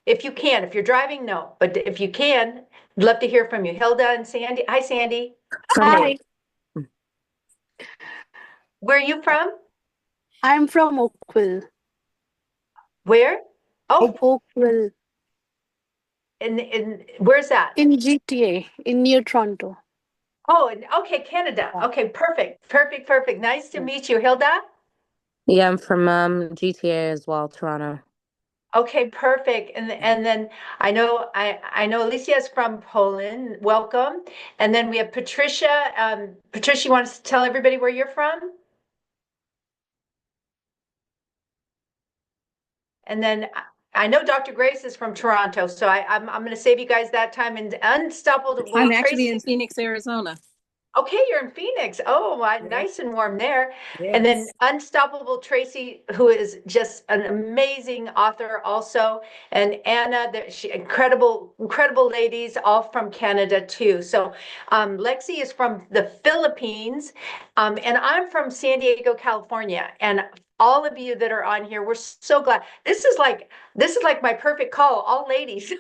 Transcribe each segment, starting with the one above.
If you can. If you're driving, no. But if you can, I'd love to hear from you. Hilda and Sandy. Hi, Sandy. From Hi, Maine. Where are you from? I'm from Oakville. Where? Oh, Oakville in where's that? in GTA, in near Toronto. Oh, okay, Canada. Yeah. Okay, perfect. Perfect, perfect. Nice to Yeah. meet you, Hilda. Yeah, I'm from GTA as well, Toronto. Okay, perfect. And then I know Alicia is from Poland. Welcome. And then we have Patricia. Patricia, you want to tell everybody where you're from? And then I know Dr. Grace is from Toronto, so I'm going to save you guys that time. And I'm Unstoppable actually in Tracy. Phoenix, Arizona. Okay, you're in Phoenix. Oh, Yes, nice and warm there. And then yes. Unstoppable Tracy, who is just an amazing author also, and Anna, incredible, incredible ladies, all from Canada too. So Lexi is from the Philippines, and I'm from San Diego, California. And all of you that are on here, we're so glad. This is like my perfect call, all ladies.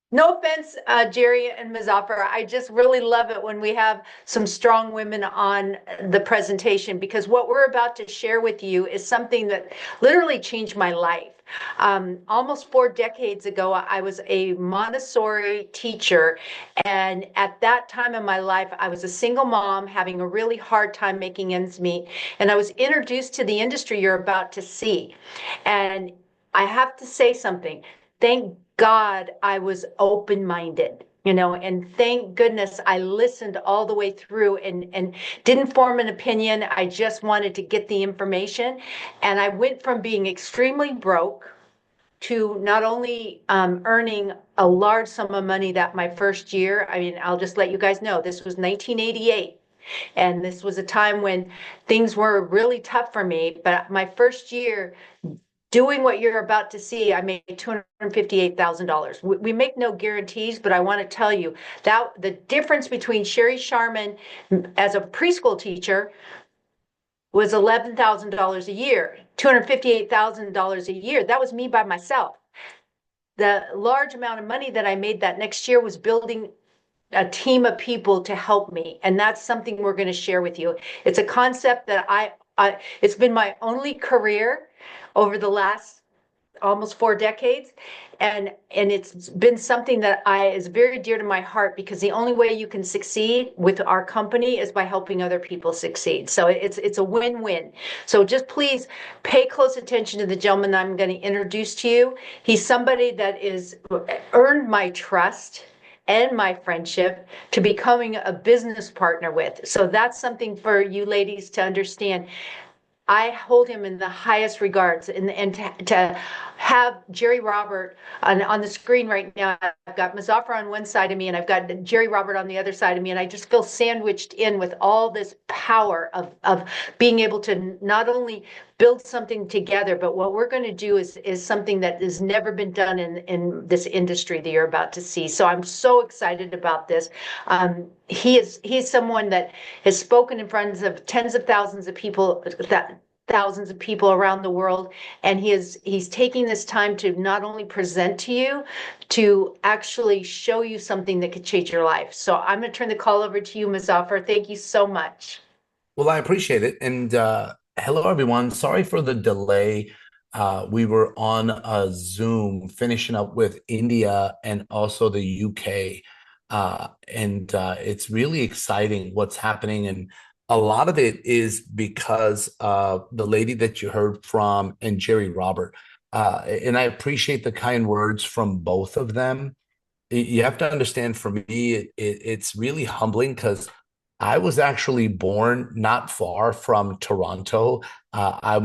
No offense, Jerry and Mazafar. I just really love it when we have some strong women on the presentation because what we're about to share with you is something that literally changed my life. Almost 4 decades ago, I was a Montessori teacher. And at that time in my life, I was a single mom having a really hard time making ends meet. And I was introduced to the industry you're about to see. And I have to say something. Thank God I was open minded, and thank goodness I listened all the way through and didn't form an opinion. I just wanted to get the information. And I went from being extremely broke to not only earning a large sum of money that my first year. I mean, I'll just let you guys know this was 1988. And this was a time when things were really tough for me. But my first year, doing what you're about to see, I made $258,000. We make no guarantees, but I want to tell you that the difference between Sherry Sharman as a preschool teacher was $11,000 a year, $258,000 a year. That was me by myself. The large amount of money that I made that next year was building a team of people to help me. And that's something we're going to share with you. It's a concept that it's been my only career over the last almost 4 decades. And it's been something that I is very dear to my heart because the only way you can succeed with our company is by helping other people succeed. So it's a win-win. So just please pay close attention to the gentleman I'm going to introduce to you. He's somebody that is earned my trust and my friendship to becoming a business partner with. So that's something for you ladies to understand. I hold him in the highest regards. And to have Jerry Robert on the screen right now, I've got Muzafer on one side of me and I've got Jerry Robert on the other side of me. And I just feel sandwiched in with all this power of being able to not only build something together, but what we're going to do is something that has never been done in this industry that you're about to see. So I'm so excited about this. He's someone that has spoken in front of tens of thousands of people, thousands of people around the world, and he's taking this time to not only present to you, to actually show you something that could change your life. So I'm going to turn the call over to you, Muzafer. Thank you so much. Well, I appreciate it. And hello, everyone. Sorry for the delay. We were on a Zoom finishing up with India and also the UK. And it's really exciting what's happening. And a lot of it is because the lady that you heard from and Jerry Robert. And I appreciate the kind words from both of them. You have to understand, for me, it's really humbling because I was actually born not far from Toronto. I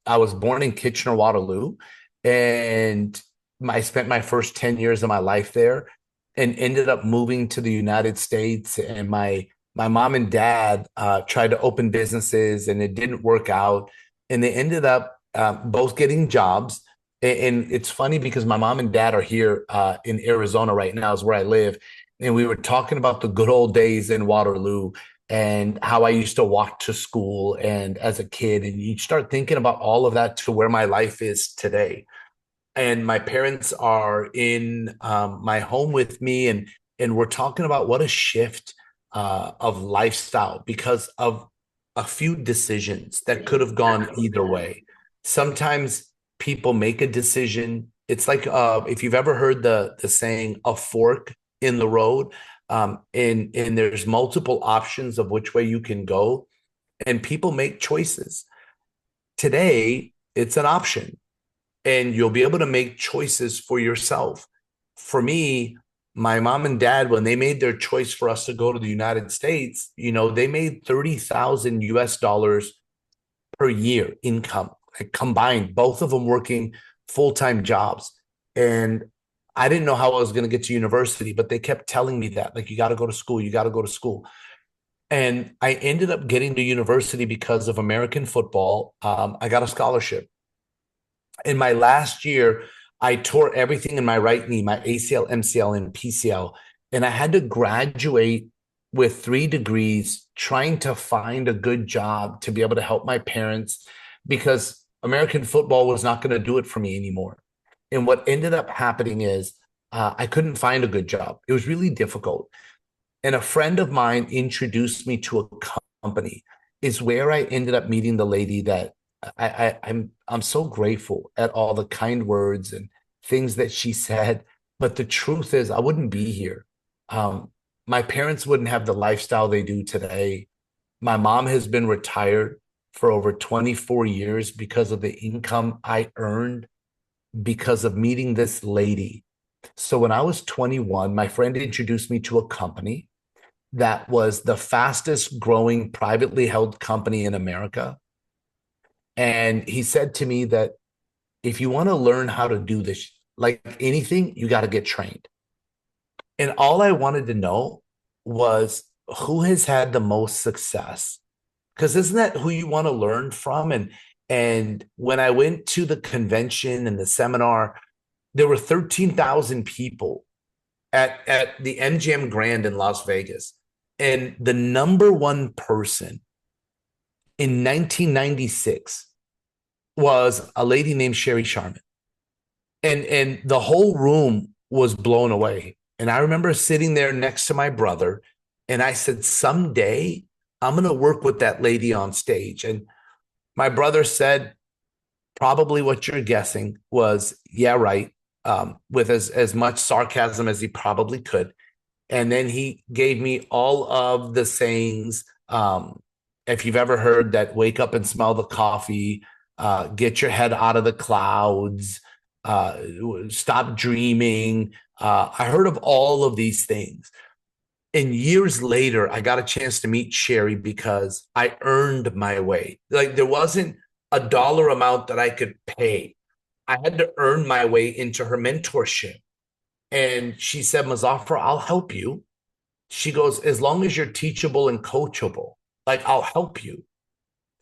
was born in Kitchener-Waterloo, and I spent my first 10 years of my life there and ended up moving to the United States. And my mom and dad tried to open businesses and it didn't work out. And they ended up both getting jobs. And it's funny because my mom and dad are here in Arizona right now, is where I live. And we were talking about the good old days in Waterloo and how I used to walk to school and as a kid. And you start thinking about all of that to where my life is today. and my parents are in my home with me, and we're talking about what a shift of lifestyle because of a few decisions that could have gone either way. Sometimes people make a decision. It's like if you've ever heard the saying, a fork in the road, and there's multiple options of which way you can go, and people make choices. Today, it's an option, and you'll be able to make choices for yourself. For me, my mom and dad, when they made their choice for us to go to the United States, they made 30,000 US dollars per year income, like combined, both of them working full-time jobs. And I didn't know how I was going to get to university, but they kept telling me that, like, you got to go to school, you got to go to school. And I ended up getting to university because of American football. I got a scholarship. In my last year, I tore everything in my right knee, my ACL, MCL, and PCL. And I had to graduate with 3 degrees, trying to find a good job to be able to help my parents, because American football was not going to do it for me anymore. And what ended up happening is I couldn't find a good job. It was really difficult. And a friend of mine introduced me to a company, is where I ended up meeting the lady that I'm so grateful at all the kind words and things that she said. But the truth is, I wouldn't be here. My parents wouldn't have the lifestyle they do today. My mom has been retired for over 24 years because of the income I earned because of meeting this lady. So when I was 21, my friend introduced me to a company that was the fastest growing privately held company in America. And he said to me that if you want to learn how to do this, like anything, you got to get trained. And all I wanted to know was who has had the most success? Because isn't that who you want to learn from? And when I went to the convention and the seminar, there were 13,000 people at the MGM Grand in Las Vegas. And the number one person in 1996 was a lady named Sherry Sharman. And the whole room was blown away. And I remember sitting there next to my brother, and I said, someday I'm going to work with that lady on stage. And my brother said, probably what you're guessing was, yeah, right, with as much sarcasm as he probably could. And then he gave me all of the sayings. If you've ever heard that, wake up and smell the coffee, get your head out of the clouds, stop dreaming. I heard of all of these things. And years later, I got a chance to meet Sherry because I earned my way. Like, there wasn't a dollar amount that I could pay. I had to earn my way into her mentorship. And she said, Muzafer, I'll help you. She goes, as long as you're teachable and coachable, like, I'll help you.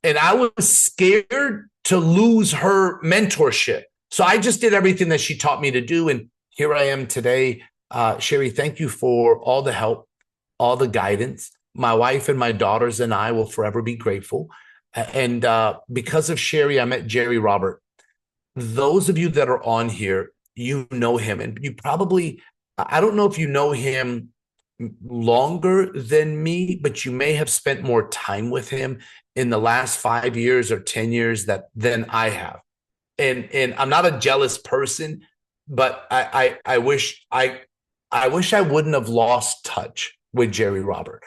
And I was scared to lose her mentorship. So I just did everything that she taught me to do. And here I am today. Sherry, thank you for all the help, all the guidance. My wife and my daughters and I will forever be grateful. And because of Sherry, I met Jerry Robert. Those of you that are on here, you know him. And you probably, I don't know if you know him longer than me, but you may have spent more time with him in the last 5 years or 10 years than I have. And I'm not a jealous person, but I wish I wouldn't have lost touch with Jerry Robert,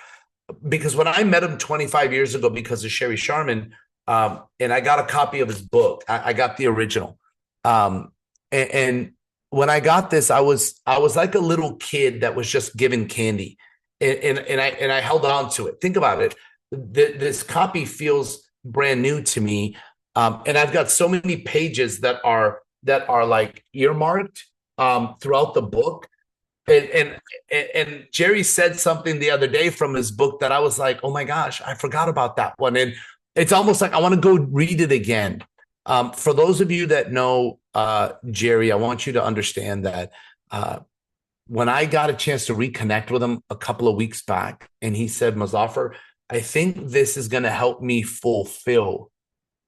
because when I met him 25 years ago because of Sherry Sharman, and I got a copy of his book, I got the original, and when I got this, I was like a little kid that was just given candy, and I held on to it. Think about it. This copy feels brand new to me, and I've got so many pages that are like earmarked throughout the book. And Jerry said something the other day from his book that I was like, oh my gosh, I forgot about that one. And it's almost like I want to go read it again. For those of you that know Jerry, I want you to understand that when I got a chance to reconnect with him a couple of weeks back, and he said, Muzafer, I think this is going to help me fulfill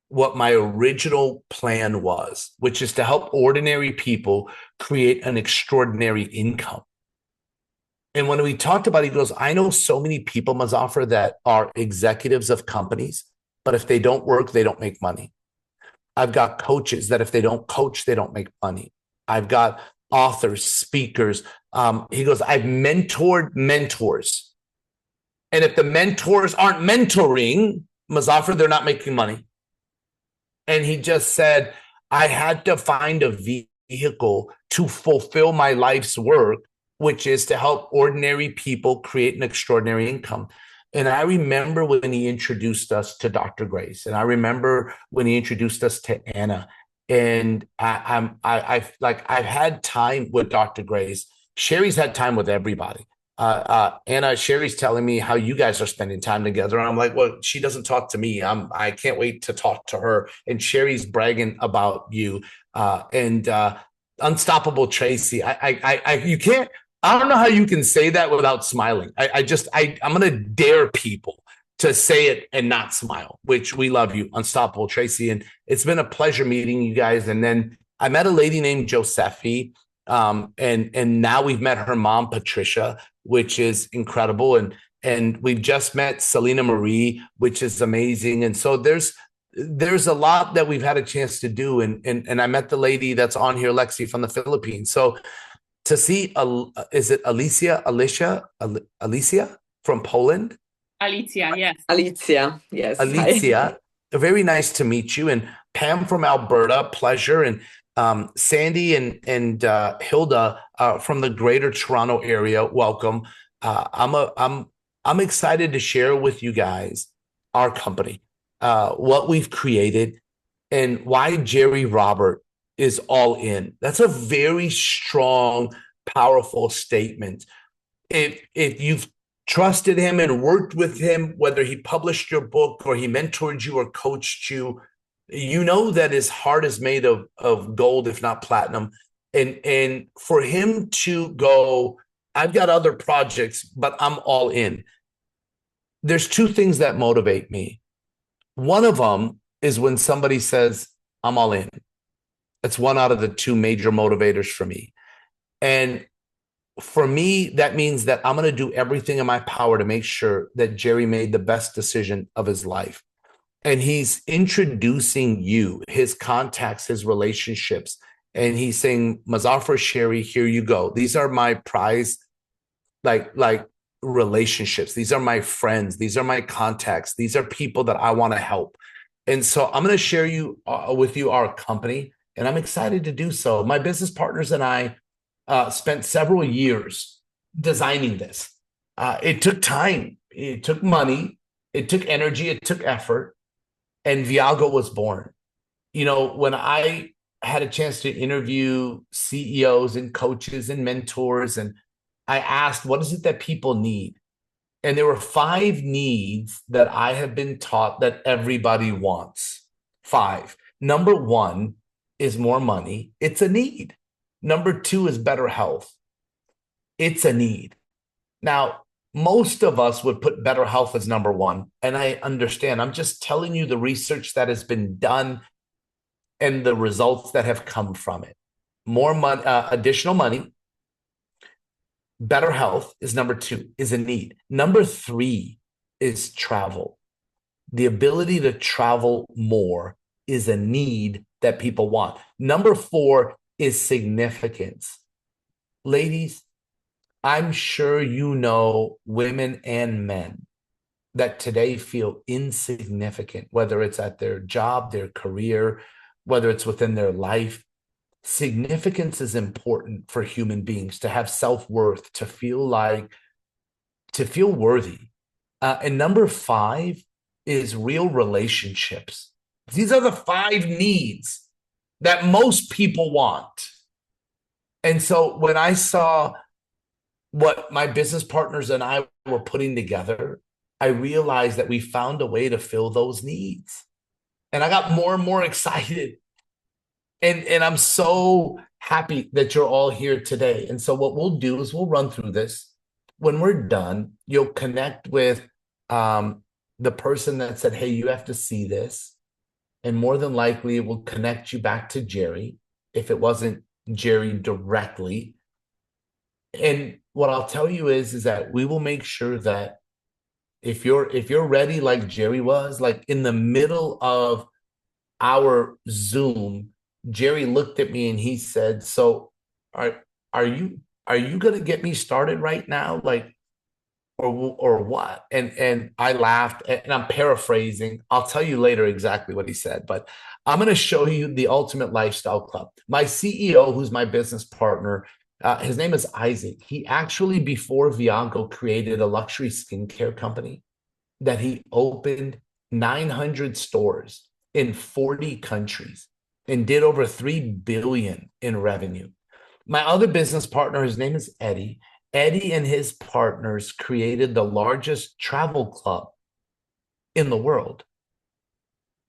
what my original plan was, which is to help ordinary people create an extraordinary income. And when we talked about it, he goes, I know so many people, Muzafer, that are executives of companies, but if they don't work, they don't make money. I've got coaches that if they don't coach, they don't make money. I've got authors, speakers. He goes, I've mentored mentors. And if the mentors aren't mentoring, Muzafer, they're not making money. And he just said, I had to find a vehicle to fulfill my life's work, which is to help ordinary people create an extraordinary income. And I remember when he introduced us to Dr. Grace, and I remember when he introduced us to Anna. And I've had time with Dr. Grace. Sherry's had time with everybody. Anna, Sherry's telling me how you guys are spending time together. And I'm like, well, she doesn't talk to me. I can't wait to talk to her. And Sherry's bragging about you. And Unstoppable Tracy. You can't, I don't know how you can say that without smiling. I'm going to dare people to say it and not smile, which we love you, Unstoppable Tracy. And it's been a pleasure meeting you guys. And then I met a lady named Josephi. And now we've met her mom, Patricia, which is incredible. And we've just met Selena Marie, which is amazing. And so there's a lot that we've had a chance to do. And I met the lady that's on here, Lexi, from the Philippines. So to see, is it Alicia from Poland? Alicia, yes. Alicia, yes. Alicia, very nice to meet you. And Pam from Alberta, pleasure. And Sandy and Hilda from the Greater Toronto area, welcome. I'm excited to share with you guys our company, what we've created, and why Jerry Robert is all in. That's a very strong, powerful statement. If you've trusted him and worked with him, whether he published your book or he mentored you or coached you, you know that his heart is made of gold, if not platinum. And for him to go, I've got other projects, but I'm all in. There's two things that motivate me. One of them is when somebody says, I'm all in. That's one out of the two major motivators for me. And for me, that means that I'm going to do everything in my power to make sure that Jerry made the best decision of his life. And he's introducing you, his contacts, his relationships. And he's saying, Muzafer, Sherry, here you go. These are my prize, like relationships. These are my friends. These are my contacts. These are people that I want to help. And so I'm going to share with you our company. And I'm excited to do so. My business partners and I spent several years designing this. It took time. It took money. It took energy. It took effort. And Viago was born. You know, when I had a chance to interview CEOs and coaches and mentors, and I asked, what is it that people need? And there were 5 needs that I have been taught that everybody wants. 5. Number 1 is more money. It's a need. Number 2 is better health. It's a need. Now, most of us would put better health as number 1. And I understand. I'm just telling you the research that has been done and the results that have come from it. More money, additional money. Better health is number 2, is a need. Number 3 is travel. The ability to travel more is a need that people want. Number 4 is significance. Ladies, I'm sure you know women and men that today feel insignificant, whether it's at their job, their career, whether it's within their life. Significance is important for human beings to have self-worth, to feel worthy. And number 5 is real relationships. These are the 5 needs that most people want. And so when I saw what my business partners and I were putting together, I realized that we found a way to fill those needs. And I got more and more excited. And I'm so happy that you're all here today. And so what we'll do is we'll run through this. When we're done, you'll connect with the person that said, hey, you have to see this. and more than likely it will connect you back to Jerry if it wasn't Jerry directly. And what I'll tell you is that we will make sure that if you're ready, like Jerry was, like in the middle of our Zoom, Jerry looked at me and he said, "So are you gonna get me started right now? Like, or what?" And I laughed, and I'm paraphrasing. I'll tell you later exactly what he said, but I'm gonna show you the Ultimate Lifestyle Club. My CEO, who's my business partner, his name is Isaac. He actually, before Viago, created a luxury skincare company that he opened 900 stores in 40 countries and did over 3 billion in revenue. My other business partner, his name is Eddie. Eddie and his partners created the largest travel club in the world.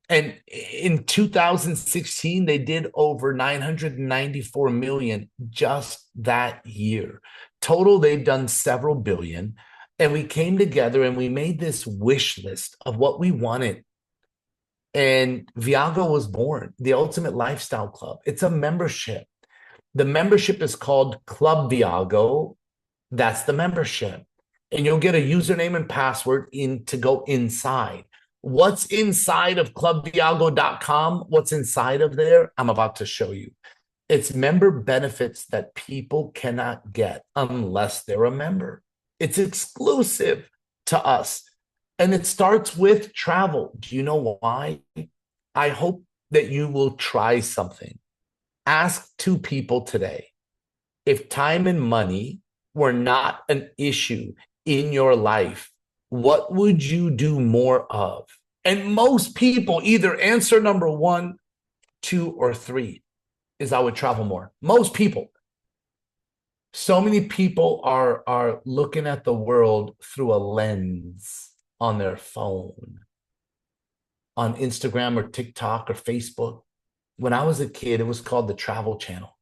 And in 2016, they did over 994 million just that year. Total, they've done several billion. And we came together and we made this wish list of what we wanted. And Viago was born, the Ultimate Lifestyle Club. It's a membership. The membership is called Club Viago. That's the membership. And you'll get a username and password to go inside. What's inside of clubviago.com? What's inside of there? I'm about to show you. It's member benefits that people cannot get unless they're a member. It's exclusive to us. And it starts with travel. Do you know why? I hope that you will try something. Ask 2 people today, if time and money were not an issue in your life, what would you do more of? And most people either answer number 1, 2, or 3 is I would travel more. Most people. So many people are looking at the world through a lens on their phone, on Instagram or TikTok or Facebook. When I was a kid, it was called the Travel Channel.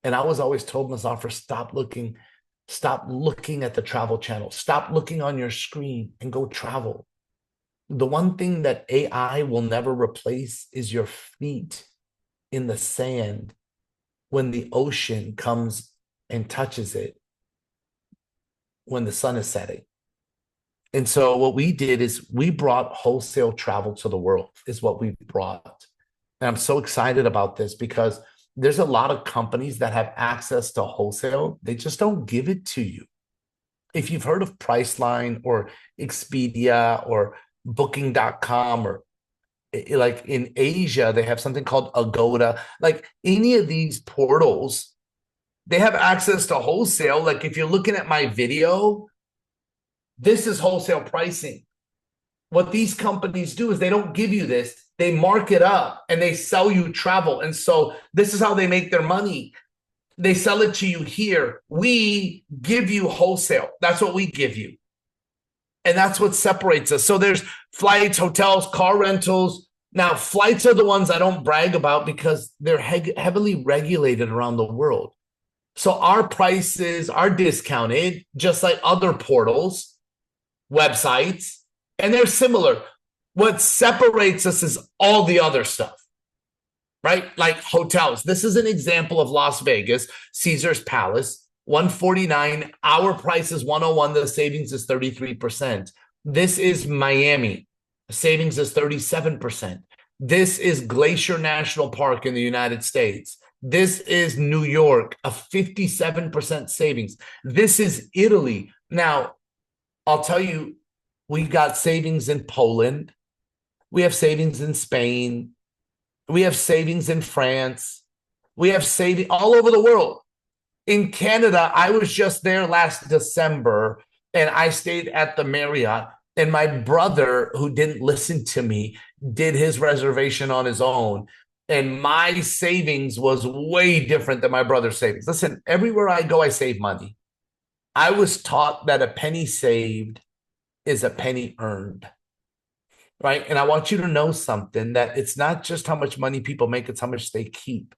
And I was always told, Muzafer, stop looking at the Travel Channel. Stop looking on your screen and go travel. The one thing that AI will never replace is your feet in the sand when the ocean comes and touches it when the sun is setting. And so what we did is we brought wholesale travel to the world, is what we brought. And I'm so excited about this because there's a lot of companies that have access to wholesale. They just don't give it to you. If you've heard of Priceline or Expedia or Booking.com, or like in Asia, they have something called Agoda. Like any of these portals, they have access to wholesale. Like if you're looking at my video, this is wholesale pricing. What these companies do is they don't give you this. They mark it up and they sell you travel. And so this is how they make their money. They sell it to you here. We give you wholesale. That's what we give you. And that's what separates us. So there's flights, hotels, car rentals. Now, flights are the ones I don't brag about because they're heavily regulated around the world. So our prices are discounted, just like other portals, websites, and they're similar. What separates us is all the other stuff, right? Like hotels. This is an example of Las Vegas, Caesar's Palace, $149. Our price is $101. The savings is 33%. This is Miami. The savings is 37%. This is Glacier National Park in the United States. This is New York, a 57% savings. This is Italy. Now, I'll tell you, we got savings in Poland. We have savings in Spain. We have savings in France. We have savings all over the world. In Canada, I was just there last December, and I stayed at the Marriott. And my brother, who didn't listen to me, did his reservation on his own. And my savings was way different than my brother's savings. Listen, everywhere I go, I save money. I was taught that a penny saved is a penny earned, right? And I want you to know something, that it's not just how much money people make, it's how much they keep.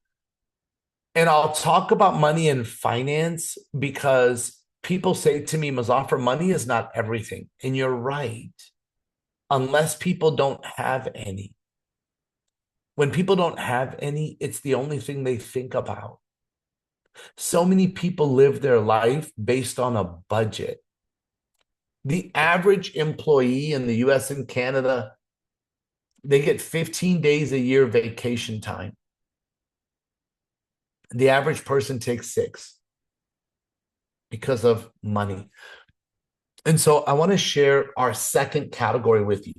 And I'll talk about money and finance because people say to me, Muzafer, money is not everything. And you're right, unless people don't have any. When people don't have any, it's the only thing they think about. So many people live their life based on a budget. The average employee in the US and Canada, they get 15 days a year vacation time. The average person takes 6 because of money. And so I want to share our second category with you.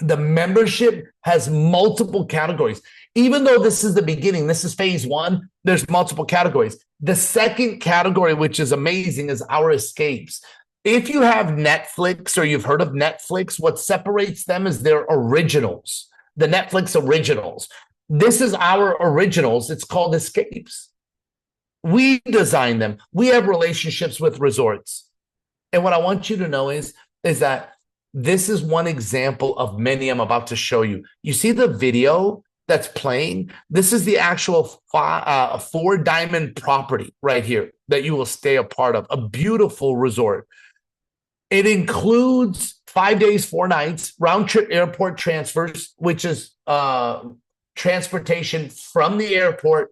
The membership has multiple categories. Even though this is the beginning, this is phase 1, there's multiple categories. The second category, which is amazing, is our escapes. If you have Netflix or you've heard of Netflix, what separates them is their originals, the Netflix originals. This is our originals. It's called escapes. We design them. We have relationships with resorts. And what I want you to know is that this is one example of many I'm about to show you. You see the video that's playing? This is the actual 4-diamond property right here that you will stay a part of, a beautiful resort. It includes 5 days, 4 nights, round-trip airport transfers, which is transportation from the airport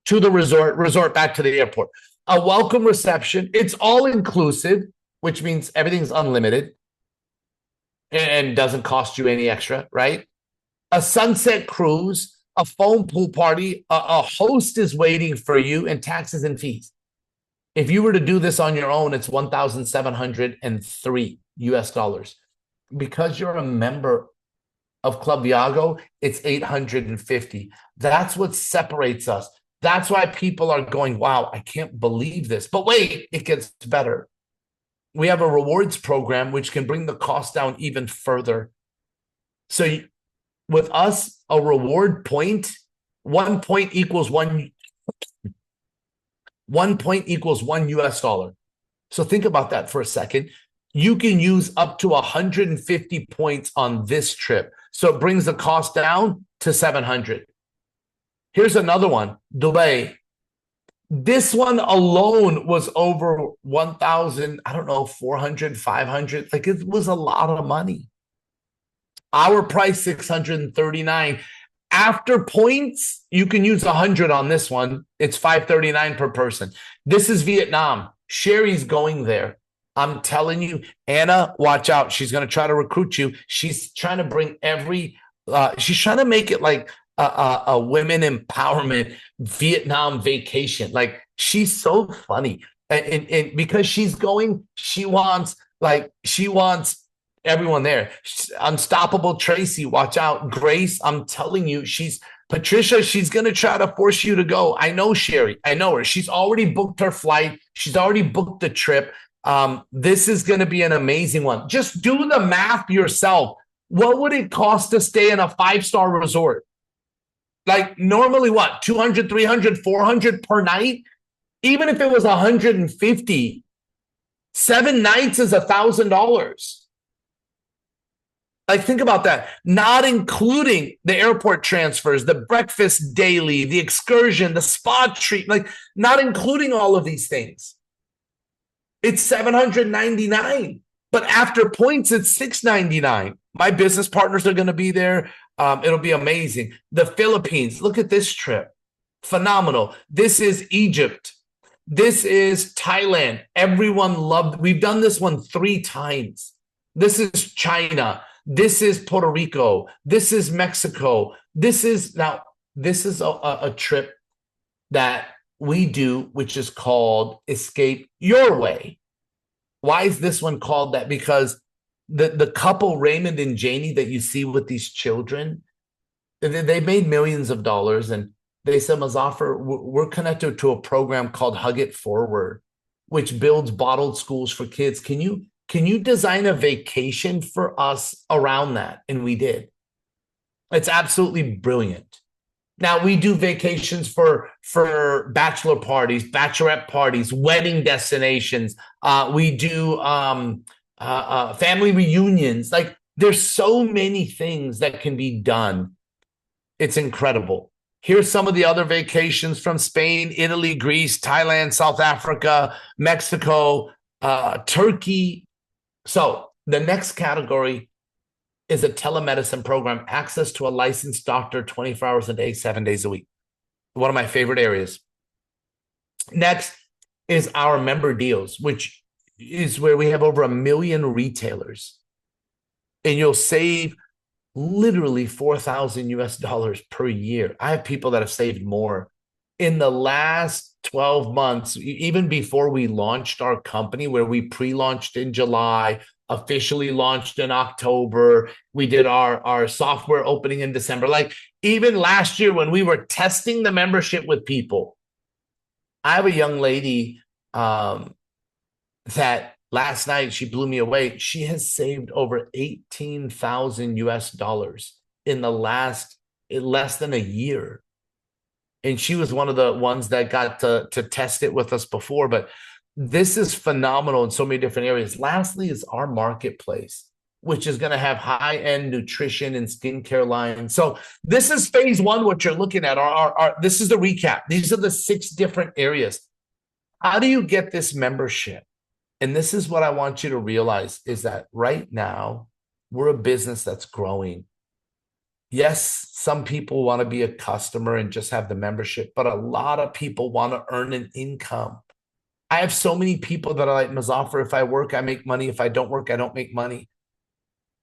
to the resort back to the airport. A welcome reception. It's all inclusive, which means everything's unlimited and doesn't cost you any extra, right? A sunset cruise, a foam pool party, a host is waiting for you, and taxes and fees. If you were to do this on your own, it's $1,703 US. Because you're a member of Club Viago, it's $850. That's what separates us. That's why people are going, wow, I can't believe this. But wait, it gets better. We have a rewards program which can bring the cost down even further. So with us, a reward point, 1 point equals $1 US. So think about that for a second. You can use up to 150 points on this trip. So it brings the cost down to 700. Here's another one, Dubai. This one alone was over 1,000, I don't know, 400, 500. Like, it was a lot of money. Our price, 639. After points, you can use 100 on this one. It's 539 per person. This is Vietnam. Sherry's going there. I'm telling you, Anna, watch out. She's going to try to recruit you. She's trying to bring she's trying to make it like a women empowerment Vietnam vacation. Like, she's so funny. And because she's going, she wants everyone there. Unstoppable Tracy, watch out. Grace, I'm telling you, Patricia, she's going to try to force you to go. I know Sherry. I know her. She's already booked her flight. She's already booked the trip. This is going to be an amazing one. Just do the math yourself. What would it cost to stay in a 5-star resort? Like, normally what, 200, 300, 400 per night? Even if it was 150, 7 nights is $1,000. Like, think about that. Not including the airport transfers, the breakfast daily, the excursion, the spa treat, like, not including all of these things. It's $799. But after points, it's $699. My business partners are going to be there. It'll be amazing. The Philippines, look at this trip. Phenomenal. This is Egypt. This is Thailand. Everyone loved. We've done this one 3 times. This is China. This is Puerto Rico. This is Mexico. This is a trip that we do, which is called Escape Your Way. Why is this one called that? Because the couple, Raymond and Janie, that you see with these children, they made millions of dollars, and they said, Muzafer, we're connected to a program called Hug It Forward, which builds bottled schools for kids. Can you design a vacation for us around that? And we did. It's absolutely brilliant. Now, we do vacations for bachelor parties, bachelorette parties, wedding destinations. We do family reunions. Like, there's so many things that can be done. It's incredible. Here's some of the other vacations from Spain, Italy, Greece, Thailand, South Africa, Mexico, Turkey. So the next category is a telemedicine program, access to a licensed doctor 24 hours a day, 7 days a week. One of my favorite areas. Next is our member deals, which is where we have over 1 million retailers. And you'll save literally 4,000 US dollars per year. I have people that have saved more. In the last 12 months, even before we launched our company, where we pre-launched in July, officially launched in October, we did our software opening in December. Like even last year when we were testing the membership with people, I have a young lady that last night she blew me away. She has saved over 18,000 US dollars in less than a year. And she was one of the ones that got to test it with us before. But this is phenomenal in so many different areas. Lastly is our marketplace, which is going to have high-end nutrition and skincare lines. So this is phase one, what you're looking at. This is the recap. These are the 6 different areas. How do you get this membership? And this is what I want you to realize is that right now, we're a business that's growing. Yes, some people want to be a customer and just have the membership, but a lot of people want to earn an income. I have so many people that are like, Muzafer, if I work, I make money. If I don't work, I don't make money.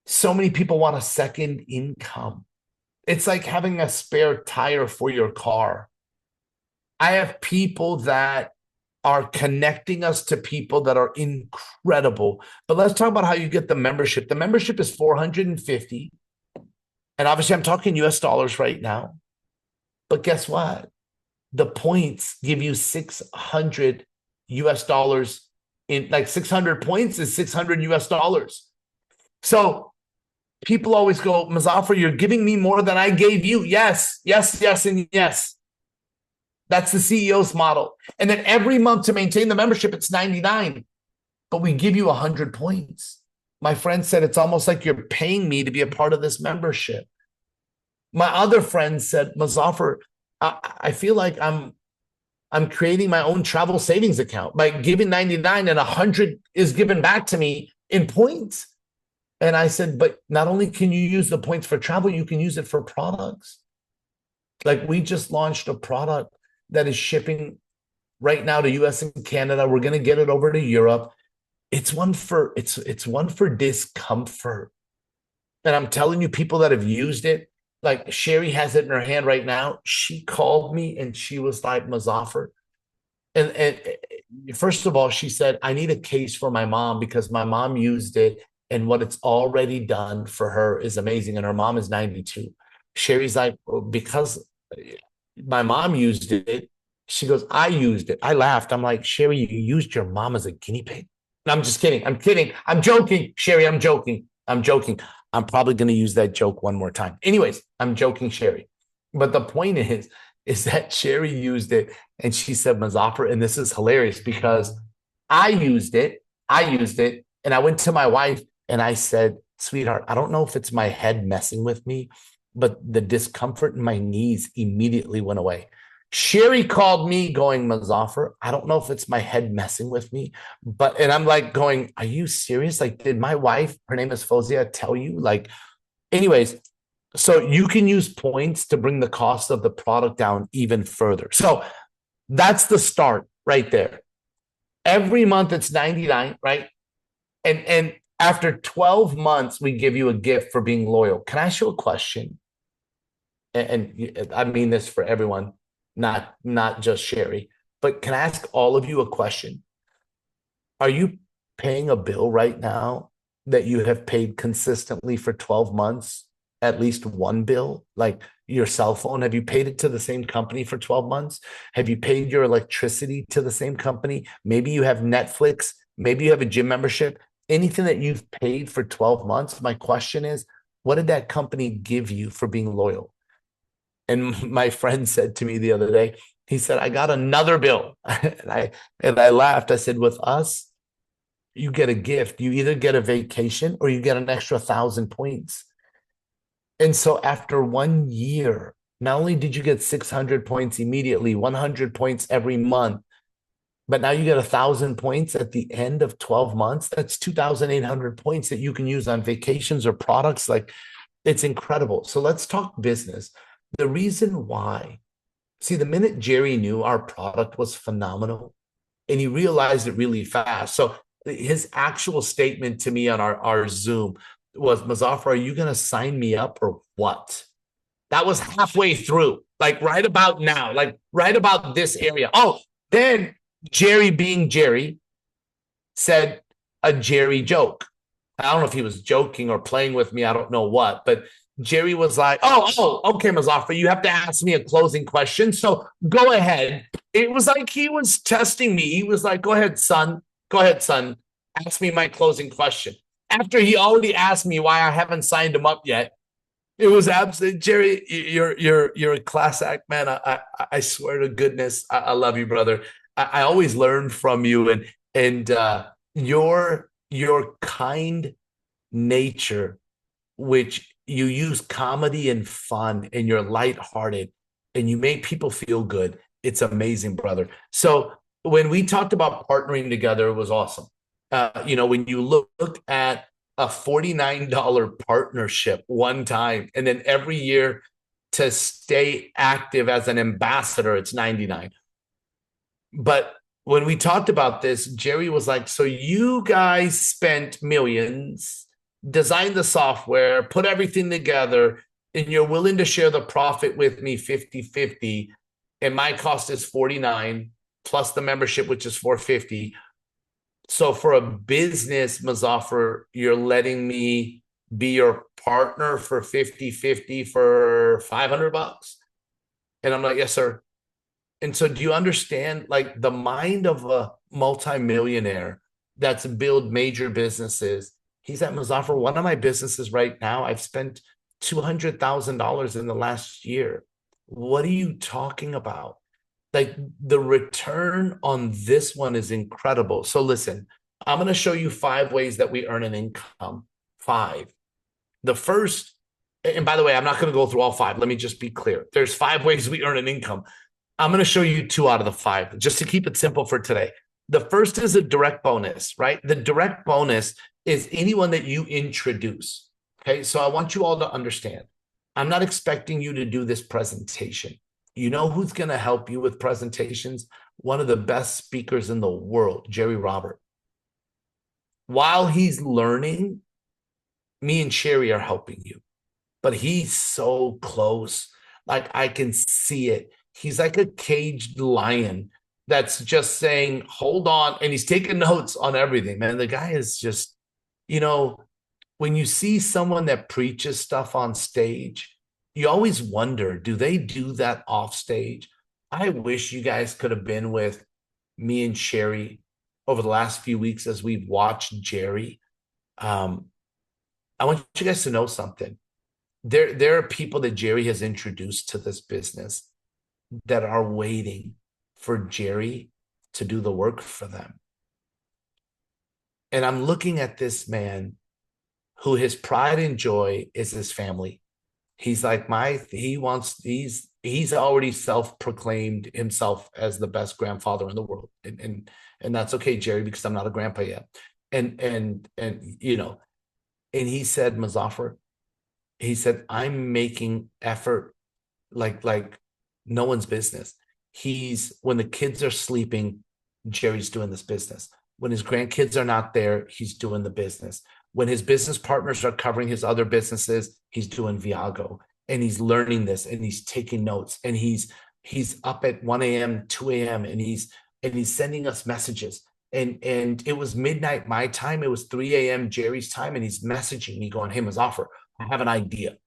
So many people want a second income. It's like having a spare tire for your car. I have people that are connecting us to people that are incredible. But let's talk about how you get the membership. The membership is $450. And obviously I'm talking US dollars right now. But guess what? The points give you 600 US dollars in like 600 points is 600 US dollars. So people always go, Muzafer, you're giving me more than I gave you. Yes, yes, yes, and yes. That's the CEO's model. And then every month to maintain the membership, it's $99. But we give you 100 points. My friend said, it's almost like you're paying me to be a part of this membership. My other friend said, Muzafer, I feel like I'm creating my own travel savings account by giving 99 and 100 is given back to me in points. And I said, but not only can you use the points for travel, you can use it for products. Like we just launched a product that is shipping right now to US and Canada. We're going to get it over to Europe. It's one for discomfort. And I'm telling you, people that have used it, like Sherry has it in her hand right now. She called me and she was like, Muzafer. And first of all, she said, I need a case for my mom because my mom used it and what it's already done for her is amazing. And her mom is 92. Sherry's like, well, because my mom used it. She goes, I used it. I laughed. I'm like, Sherry, you used your mom as a guinea pig? No, I'm just kidding. I'm kidding. I'm joking. Sherry, I'm joking. I'm joking. I'm probably going to use that joke one more time. Anyways, I'm joking, Sherry. But the point is that Sherry used it and she said, Muzafer, and this is hilarious because I used it, and I went to my wife and I said, sweetheart, I don't know if it's my head messing with me, but the discomfort in my knees immediately went away. Sherry called me going, Muzafer, I don't know if it's my head messing with me, and I'm like going, are you serious? Like, did my wife, her name is Fozia, tell you? Like, anyways, so you can use points to bring the cost of the product down even further. So that's the start right there. Every month it's 99, right? And after 12 months, we give you a gift for being loyal. Can I ask you a question? And I mean this for everyone. Not just Sherry, but can I ask all of you a question? Are you paying a bill right now that you have paid consistently for 12 months? At least one bill, like your cell phone? Have you paid it to the same company for 12 months? Have you paid your electricity to the same company? Maybe you have Netflix. Maybe you have a gym membership. Anything that you've paid for 12 months, my question is, what did that company give you for being loyal? And my friend said to me the other day, he said, I got another bill. and I laughed. I said, with us, you get a gift. You either get a vacation or you get an extra 1,000 points. And so after 1 year, not only did you get 600 points immediately, 100 points every month, But now you get 1,000 points at the end of 12 months. That's 2,800 points that you can use on vacations or products. Like, it's incredible. So let's talk business. The reason why, see, the minute Jerry knew our product was phenomenal and he realized it really fast. So his actual statement to me on our Zoom was, Muzafer, are you going to sign me up or what? That was halfway through, like right about now, like right about this area. Oh, then Jerry, being Jerry, said a Jerry joke. I don't know if he was joking or playing with me. I don't know what, but Jerry was like, okay, Muzafer, you have to ask me a closing question. So go ahead. It was like he was testing me. He was like, go ahead, son. Go ahead, son. Ask me my closing question. After he already asked me why I haven't signed him up yet. It was absolutely, Jerry, you're a class act, man. I swear to goodness, I love you, brother. I always learn from you, and your kind nature, which you use comedy and fun, and you're lighthearted, and you make people feel good. It's amazing, brother. So when we talked about partnering together, it was awesome. When you look at a $49 partnership one time, and then every year to stay active as an ambassador, it's $99. But when we talked about this, Jerry was like, so you guys spent millions, designed the software, put everything together, and you're willing to share the profit with me 50-50, and my cost is $49 plus the membership, which is $450. So for a business, Muzafer, you're letting me be your partner for 50-50 for $500? And I'm like, yes, sir. And so do you understand, like, the mind of a multimillionaire that's built major businesses? He's at, Muzafer, one of my businesses right now, I've spent $200,000 in the last year. What are you talking about? Like, the return on this one is incredible. So listen, I'm going to show you 5 ways that we earn an income. 5. The first, and by the way, I'm not going to go through all 5. Let me just be clear. There's 5 ways we earn an income. I'm going to show you 2 out of the 5, just to keep it simple for today. The first is a direct bonus, right? The direct bonus is anyone that you introduce. Okay, so I want you all to understand, I'm not expecting you to do this presentation. You know who's going to help you with presentations? One of the best speakers in the world, Jerry Robert. While he's learning, me and Sherry are helping you. But he's so close. Like, I can see it. He's like a caged lion that's just saying, hold on. And he's taking notes on everything, man. The guy is just, when you see someone that preaches stuff on stage, you always wonder, do they do that off stage? I wish you guys could have been with me and Sherry over the last few weeks as we've watched Jerry. I want you guys to know something. There are people that Jerry has introduced to this business that are waiting for Jerry to do the work for them. And I'm looking at this man who his pride and joy is his family. He's like, he's already self-proclaimed himself as the best grandfather in the world. And that's okay, Jerry, because I'm not a grandpa yet. And he said, Muzafer, he said, I'm making effort like no one's business. When the kids are sleeping, Jerry's doing this business. When his grandkids are not there, he's doing the business. When his business partners are covering his other businesses, he's doing Viago, and he's learning this, and he's taking notes, and he's up at 1 a.m., 2 a.m., and he's sending us messages. And it was midnight my time, it was 3 a.m. Jerry's time, and he's messaging me going, hey, Muzafer, I have an idea.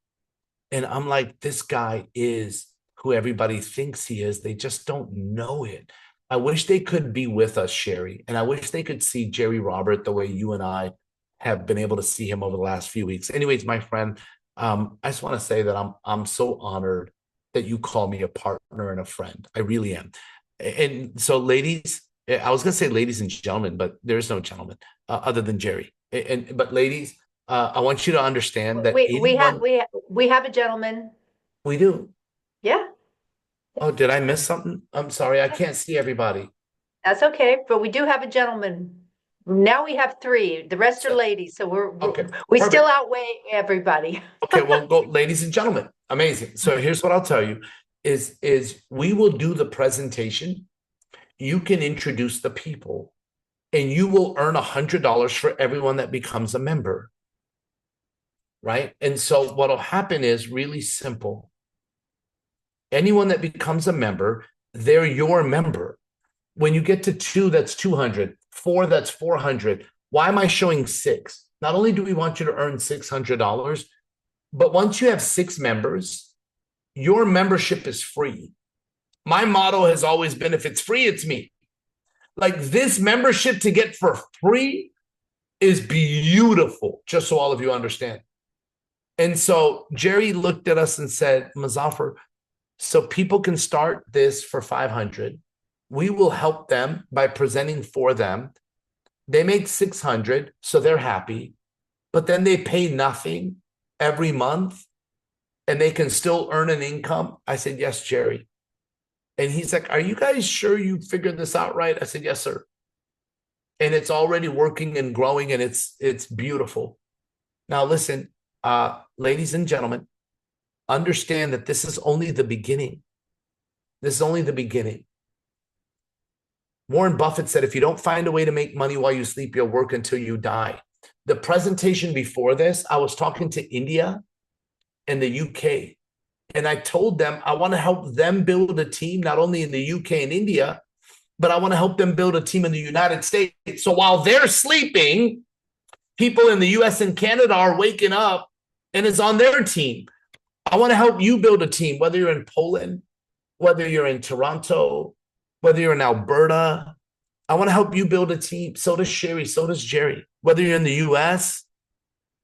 And I'm like, this guy is who everybody thinks he is. They just don't know it. I wish they could be with us, Sherry, and I wish they could see Jerry Robert the way you and I have been able to see him over the last few weeks. Anyways, my friend, I just want to say that I'm so honored that you call me a partner and a friend. I really am. And so, ladies, I was going to say ladies and gentlemen, but there's no gentleman other than Jerry. But ladies, I want you to understand that we have a gentleman. We do. Yeah. Oh, did I miss something? I'm sorry. I can't see everybody. That's okay, but we do have a gentleman. Now we have three. The rest are So- ladies, so Okay, we perfect. still outweigh everybody. Okay, well, go, ladies and gentlemen. Amazing. So here's what I'll tell you is we will do the presentation. You can introduce the people, and you will earn $100 for everyone that becomes a member. Right? And so what'll happen is really simple. Anyone that becomes a member, they're your member. When you get to 2, that's 200, 4, that's 400. Why am I showing 6? Not only do we want you to earn $600, but once you have 6 members, your membership is free. My motto has always been, if it's free, it's me. Like, this membership to get for free is beautiful, just so all of you understand. And so Jerry looked at us and said, Muzafer, so people can start this for 500. We will help them by presenting for them. They make 600, so they're happy, but then they pay nothing every month and they can still earn an income. I said, yes, Jerry. And he's like, are you guys sure you figured this out right? I said, yes, sir. And it's already working and growing, and it's beautiful. Now, listen, ladies and gentlemen, understand that this is only the beginning. This is only the beginning. Warren Buffett said, if you don't find a way to make money while you sleep, you'll work until you die. The presentation before this, I was talking to India and the UK, and I told them I want to help them build a team, not only in the UK and India, but I want to help them build a team in the United States. So while they're sleeping, people in the US and Canada are waking up and it's on their team. I want to help you build a team, whether you're in Poland, whether you're in Toronto, whether you're in Alberta. I want to help you build a team. So does Sherry, so does Jerry. Whether you're in the US,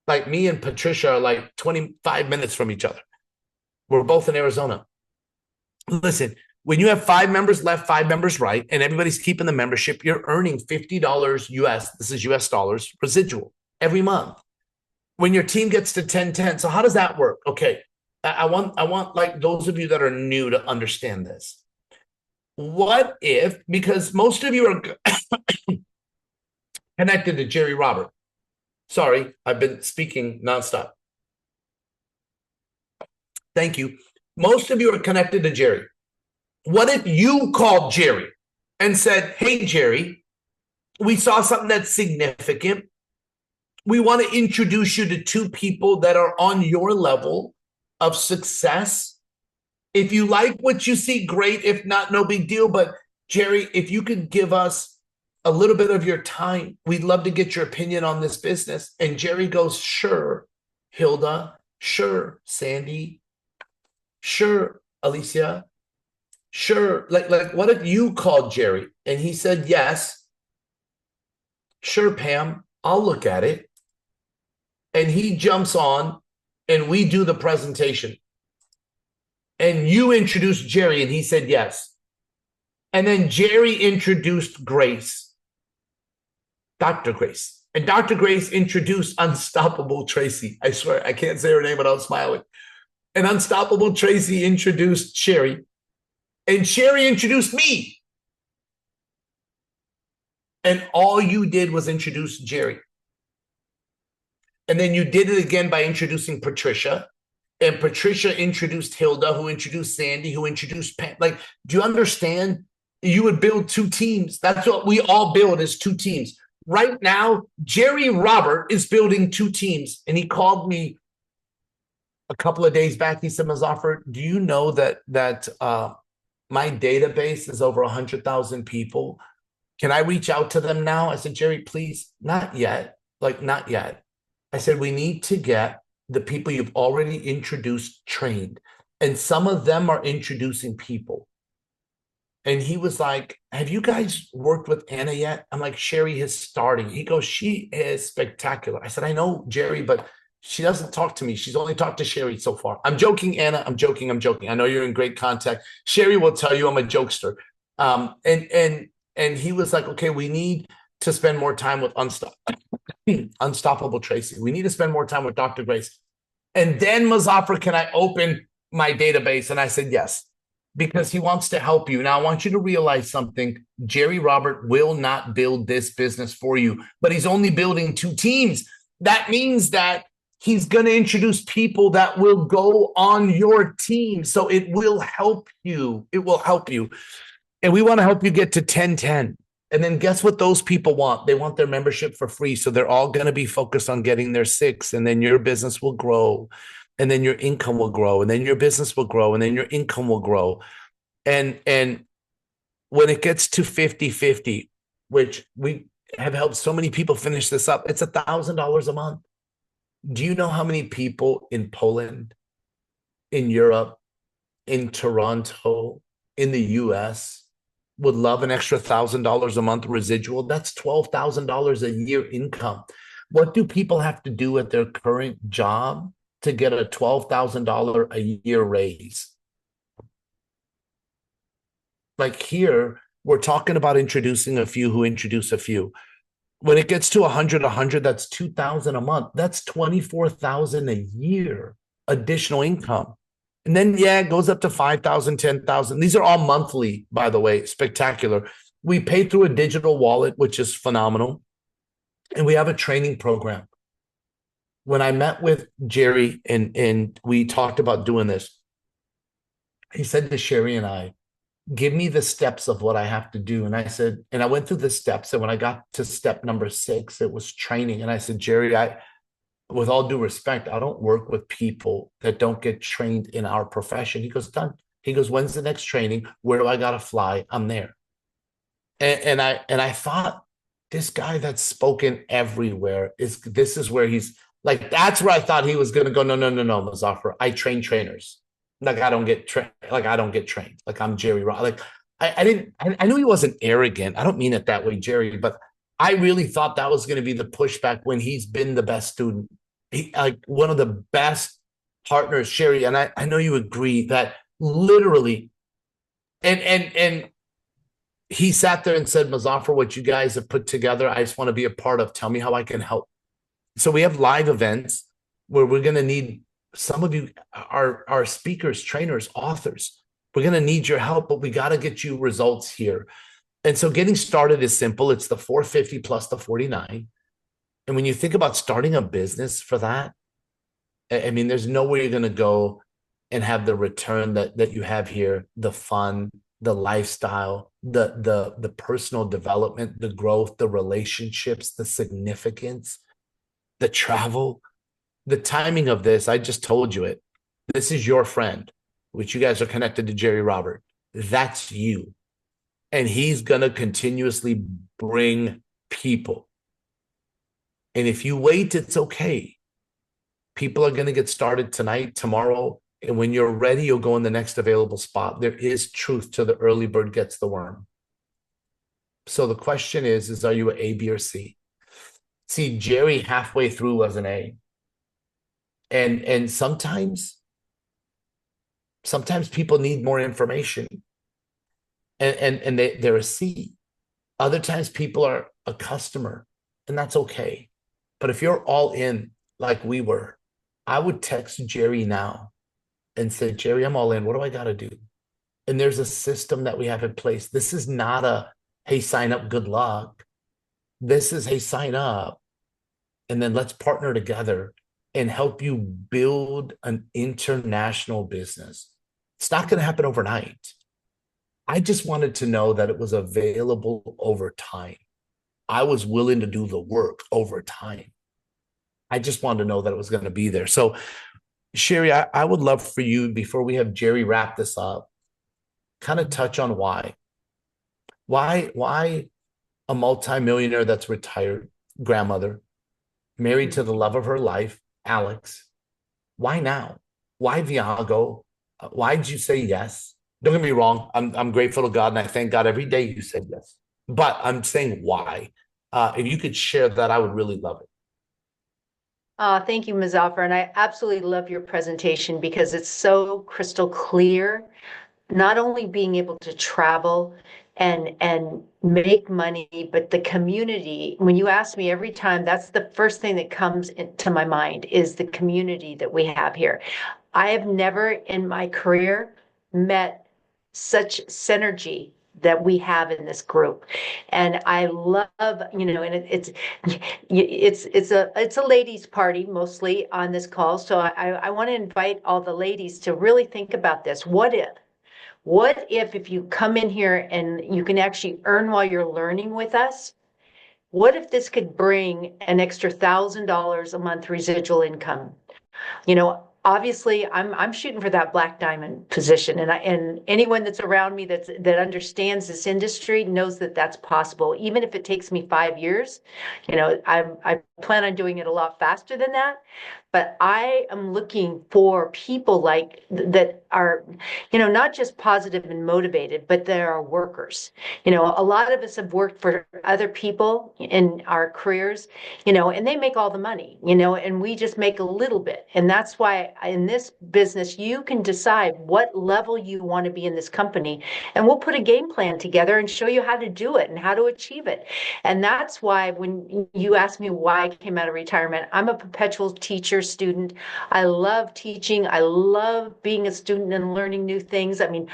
like me and Patricia are like 25 minutes from each other. We're both in Arizona. Listen, when you have 5 members left, 5 members right, and everybody's keeping the membership, you're earning $50 US, this is US dollars, residual every month. When your team gets to 10-10, so how does that work? Okay, I want like those of you that are new to understand this. What if, because most of you are connected to Jerry Robert. Sorry, I've been speaking nonstop. Thank you. Most of you are connected to Jerry. What if you called Jerry and said, hey, Jerry, we saw something that's significant. We want to introduce you to 2 people that are on your level of success. If you like what you see, great. If not, no big deal. But Jerry, if you could give us a little bit of your time, we'd love to get your opinion on this business. And Jerry goes, sure, Hilda, sure, Sandy, sure, Alicia, sure. Like, what if you called Jerry and he said, yes, sure, Pam, I'll look at it. And he jumps on and we do the presentation. And you introduced Jerry and he said, yes. And then Jerry introduced Grace, Dr. Grace. And Dr. Grace introduced Unstoppable Tracy. I swear, I can't say her name without smiling. And Unstoppable Tracy introduced Sherry. And Sherry introduced me. And all you did was introduce Jerry. And then you did it again by introducing Patricia. And Patricia introduced Hilda, who introduced Sandy, who introduced Pam. Like, do you understand? You would build 2 teams. That's what we all build, is 2 teams. Right now, Jerry Robert is building 2 teams. And he called me a couple of days back. He said, Muzafer, do you know that my database is over 100,000 people? Can I reach out to them now? I said, Jerry, please, not yet. Like, not yet. I said, we need to get the people you've already introduced trained. And some of them are introducing people. And he was like, have you guys worked with Anna yet? I'm like, Sherry is starting. He goes, she is spectacular. I said, I know, Jerry, but she doesn't talk to me. She's only talked to Sherry so far. I'm joking, Anna. I'm joking. I know you're in great contact. Sherry will tell you I'm a jokester. And he was like, okay, we need to spend more time with Unstoppable Tracy. We need to spend more time with Dr. Grace. And then, Muzafer, can I open my database? And I said, yes. because he wants to help you. Now, I want you to realize something. Jerry Robert will not build this business for you, but he's only building 2 teams. That means that he's going to introduce people that will go on your team. So it will help you. It will help you. And we want to help you get to 10-10. And then guess what those people want? They want their membership for free. So they're all going to be focused on getting their 6. And then your business will grow. And then your income will grow. And then your business will grow. And then your income will grow. And when it gets to 50-50, which we have helped so many people finish this up, it's $1,000 a month. Do you know how many people in Poland, in Europe, in Toronto, in the US would love an extra $1,000 a month residual? That's $12,000 a year income. What do people have to do at their current job to get a $12,000 a year raise? Like here, we're talking about introducing a few who introduce a few. When it gets to 100, that's 2,000 a month. That's 24,000 a year additional income. And then, yeah, it goes up to 5,000, 10,000. These are all monthly, by the way, spectacular. We pay through a digital wallet, which is phenomenal. And we have a training program. When I met with Jerry and we talked about doing this, he said to Sherry and I, give me the steps of what I have to do. And I said, and I went through the steps. And when I got to step number 6, it was training. And I said, Jerry, with all due respect, I don't work with people that don't get trained in our profession. He goes, done. He goes, when's the next training? Where do I got to fly? I'm there. And I thought, this guy that's spoken everywhere this is where he's like, that's where I thought he was going to go. No, Muzafer. I train trainers. Like I don't get trained. Like I'm Jerry Ross. Like I knew he wasn't arrogant. I don't mean it that way, Jerry, but I really thought that was going to be the pushback when he's been the best student. He, like one of the best partners, Sherry. And I know you agree that literally, and he sat there and said, Muzafer, what you guys have put together, I just want to be a part of. Tell me how I can help. So we have live events where we're going to need some of you, our speakers, trainers, authors. We're going to need your help, but we got to get you results here. And so getting started is simple. It's the 450 plus the 49. And when you think about starting a business for that, I mean, there's nowhere you're going to go and have the return that you have here, the fun, the lifestyle, the personal development, the growth, the relationships, the significance, the travel, the timing of this. I just told you it. This is your friend, which you guys are connected to Jerry Robert. That's you. And he's going to continuously bring people. And if you wait, it's okay. People are going to get started tonight, tomorrow. And when you're ready, you'll go in the next available spot. There is truth to the early bird gets the worm. So the question is are you an A, B, or C? See, Jerry halfway through was an A. And sometimes people need more information. And they're a C. Other times people are a customer, and that's okay. But if you're all in like we were, I would text Jerry now and say, Jerry, I'm all in. What do I got to do? And there's a system that we have in place. This is not a, hey, sign up, good luck. This is, hey, sign up. And then let's partner together and help you build an international business. It's not going to happen overnight. I just wanted to know that it was available over time. I was willing to do the work over time. I just wanted to know that it was going to be there. So, Sherry, I would love for you, before we have Jerry wrap this up, kind of touch on why. Why a multimillionaire that's retired, grandmother, married to the love of her life, Alex. Why now? Why Viago? Why did you say yes? Don't get me wrong. I'm grateful to God, and I thank God every day you said yes. But I'm saying why. If you could share that, I would really love it. Thank you, Muzafer. And I absolutely love your presentation because it's so crystal clear, not only being able to travel and make money, but the community. When you ask me every time, that's the first thing that comes into my mind is the community that we have here. I have never in my career met such synergy that we have in this group. And I love, and it's a ladies' party mostly on this call. So I want to invite all the ladies to really think about this. What if you come in here and you can actually earn while you're learning with us? What if this could bring an extra $1,000 a month residual income? Obviously I'm shooting for that black diamond position, and anyone that's around me that understands this industry knows that that's possible. Even if it takes me 5 years, I plan on doing it a lot faster than that. But I am looking for people like that are, not just positive and motivated, but they are workers. A lot of us have worked for other people in our careers, and they make all the money, and we just make a little bit. And that's why in this business, you can decide what level you want to be in this company, and we'll put a game plan together and show you how to do it and how to achieve it. And that's why when you ask me why I came out of retirement, I'm a perpetual teacher student. I love teaching. I love being a student and learning new things. I mean,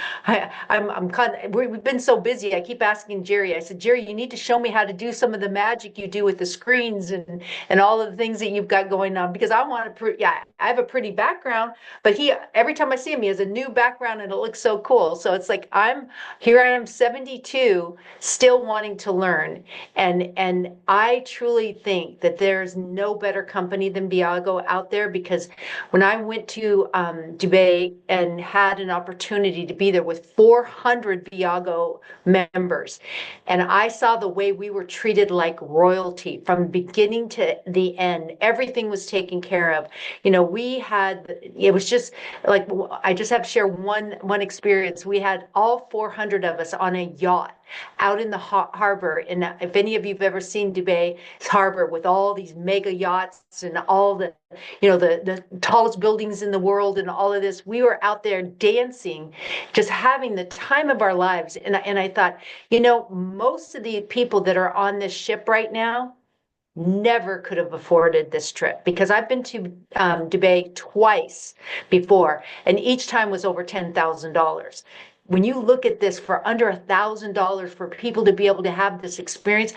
we've been so busy. I keep asking Jerry. I said, Jerry, you need to show me how to do some of the magic you do with the screens and all of the things that you've got going on, because I want to. I have a pretty background, but every time I see him, he has a new background and it looks so cool. So it's like I am 72, still wanting to learn, and I truly think that there's no better company than Biago out there, because when I went to Dubai and had an opportunity to be there with 400 Biago members, and I saw the way we were treated like royalty from beginning to the end. Everything was taken care of. It was just like, I just have to share one experience. We had all 400 of us on a yacht out in the harbor. And if any of you've ever seen Dubai's harbor with all these mega yachts and all the tallest buildings in the world and all of this, we were out there dancing, just having the time of our lives. And I thought, most of the people that are on this ship right now never could have afforded this trip, because I've been to Dubai twice before, and each time was over $10,000. When you look at this, for under $1,000 for people to be able to have this experience,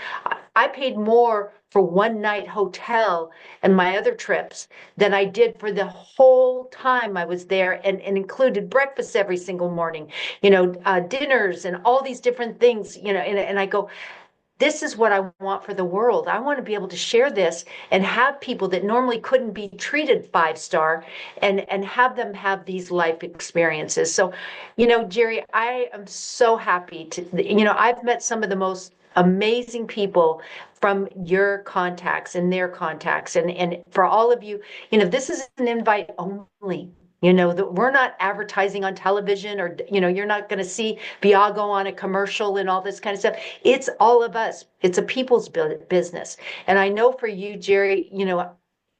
I paid more for one night hotel and my other trips than I did for the whole time I was there, and included breakfast every single morning, dinners and all these different things, and I go, this is what I want for the world. I want to be able to share this and have people that normally couldn't be treated 5-star and have them have these life experiences. So, Jerry, I am so happy I've met some of the most amazing people from your contacts and their contacts. And for all of you, this is an invite only. That we're not advertising on television, or, you're not going to see Biago on a commercial and all this kind of stuff. It's all of us. It's a people's business. And I know for you, Jerry,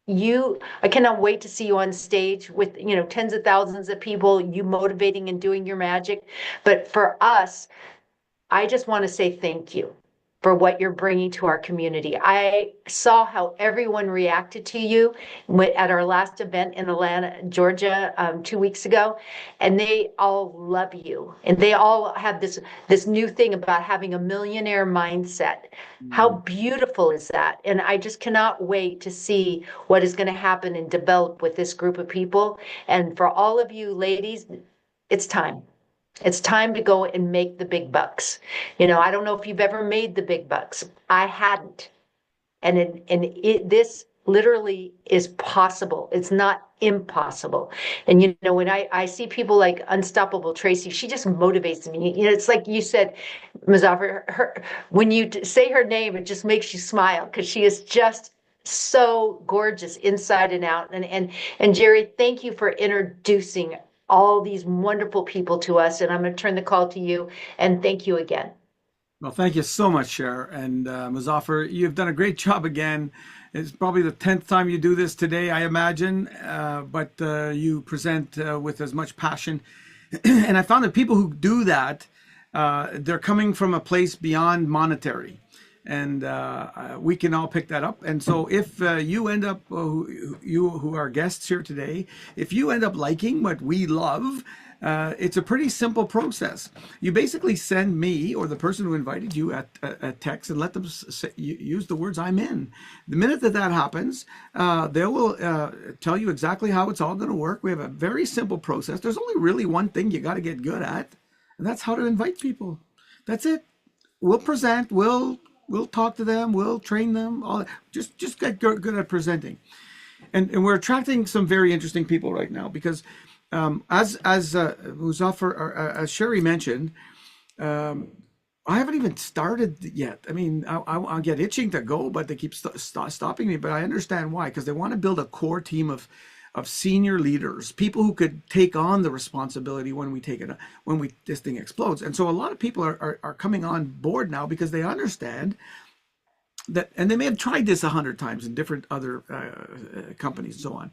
I cannot wait to see you on stage with, tens of thousands of people, you motivating and doing your magic. But for us, I just want to say thank you for what you're bringing to our community. I saw how everyone reacted to you at our last event in Atlanta, Georgia, 2 weeks ago, and they all love you. And they all have this new thing about having a millionaire mindset. How beautiful is that? And I just cannot wait to see what is going to happen and develop with this group of people. And for all of you ladies, it's time. It's time to go and make the big bucks. I don't know if you've ever made the big bucks. I hadn't. And this literally is possible. It's not impossible. And, when I see people like Unstoppable Tracy, she just motivates me. It's like you said, Muzafer, when you say her name, it just makes you smile, because she is just so gorgeous inside and out. And Jerry, thank you for introducing all these wonderful people to us. And I'm going to turn the call to you, and thank you again. Well, thank you so much, Cher. And Muzafer, you've done a great job again. It's probably the 10th time you do this today, I imagine, but you present with as much passion. And I found that people who do that, they're coming from a place beyond monetary. And we can all pick that up. And so if you end up, you who are guests here today, if you end up liking what we love, It's a pretty simple process. You basically send me or the person who invited you a text and let them use the words "I'm in." The minute that happens, they will tell you exactly how it's all going to work. We have a very simple process. There's only really one thing you got to get good at, and that's how to invite people. That's it. We'll present. We'll talk to them. We'll train them. All that. Just get good at presenting, and we're attracting some very interesting people right now because. As Muzafer or as Sherry mentioned, I haven't even started yet. I mean, I'll get itching to go, but they keep stopping me. But I understand why, because they want to build a core team of senior leaders, people who could take on the responsibility when this thing explodes. And so a lot of people are coming on board now because they understand that, and they may have tried this 100 times in different other companies and so on,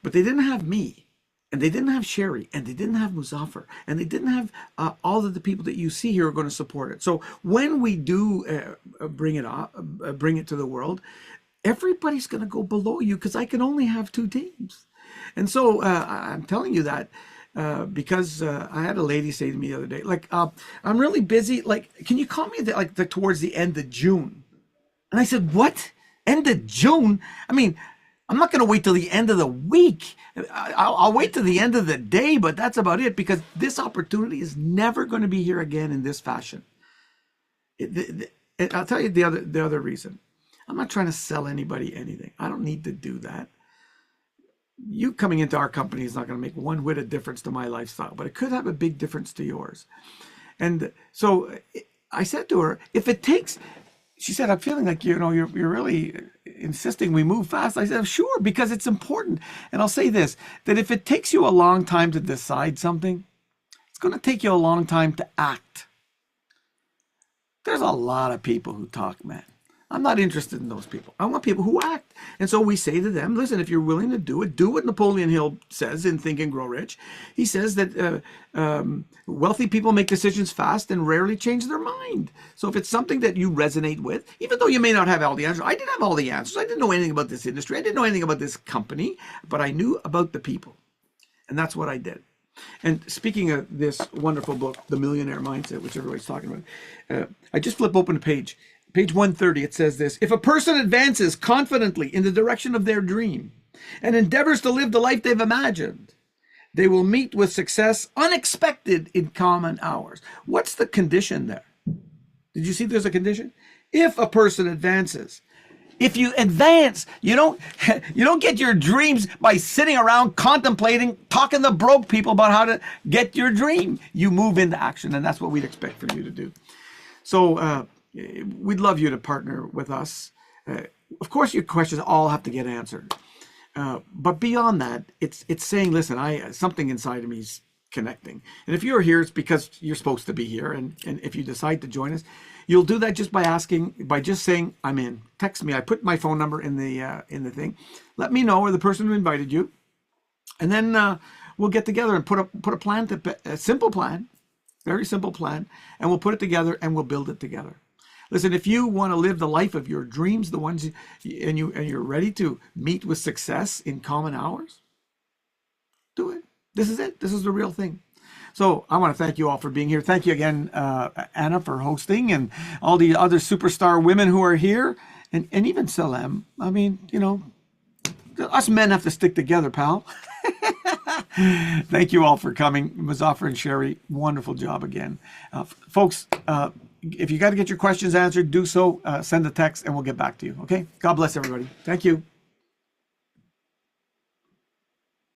but they didn't have me. And they didn't have Sherry, and they didn't have Muzafer, and they didn't have all of the people that you see here are going to support it. So when we do bring it to the world, everybody's going to go below you because I can only have 2 teams. And so I'm telling you that because I had a lady say to me the other day, like, I'm really busy. Like, can you call me towards the end of June? And I said, what? End of June? I mean, I'm not going to wait till the end of the week. I'll wait till the end of the day, but that's about it because this opportunity is never going to be here again in this fashion. I'll tell you the other reason. I'm not trying to sell anybody anything. I don't need to do that. You coming into our company is not going to make one whit of difference to my lifestyle, but it could have a big difference to yours. And so I said to her, if it takes... She said, I'm feeling like, you're really insisting we move fast. I said, sure, because it's important. And I'll say this, that if it takes you a long time to decide something, it's going to take you a long time to act. There's a lot of people who talk, man. I'm not interested in those people. I want people who act. And so we say to them, listen, if you're willing to do it, do what Napoleon Hill says in Think and Grow Rich. He says that wealthy people make decisions fast and rarely change their mind. So if it's something that you resonate with, even though you may not have all the answers, I didn't have all the answers. I didn't know anything about this industry. I didn't know anything about this company, but I knew about the people. And that's what I did. And speaking of this wonderful book, The Millionaire Mindset, which everybody's talking about, I just flip open a page. Page 130, it says this: if a person advances confidently in the direction of their dream and endeavors to live the life they've imagined, they will meet with success unexpected in common hours. What's the condition there? Did you see there's a condition? If a person advances. If you advance, you don't get your dreams by sitting around contemplating, talking to broke people about how to get your dream. You move into action, and that's what we'd expect from you to do. So, we'd love you to partner with us. Of course, your questions all have to get answered. But beyond that, it's saying, listen, something inside of me is connecting. And if you're here, it's because you're supposed to be here. And if you decide to join us, you'll do that just by just saying, I'm in. Text me. I put my phone number in the thing. Let me know, or the person who invited you. And then we'll get together and put a plan, a simple plan, very simple plan, and we'll put it together and we'll build it together. Listen, if you want to live the life of your dreams, the ones and you're ready to meet with success in common hours, do it. This is it. This is the real thing. So I want to thank you all for being here. Thank you again, Anna, for hosting, and all the other superstar women who are here, and even Salem. I mean, us men have to stick together, pal. Thank you all for coming. Muzafer and Sherry, wonderful job again. Folks, if you got to get your questions answered, do so. Send a text and we'll get back to you. Okay? God bless everybody. Thank you.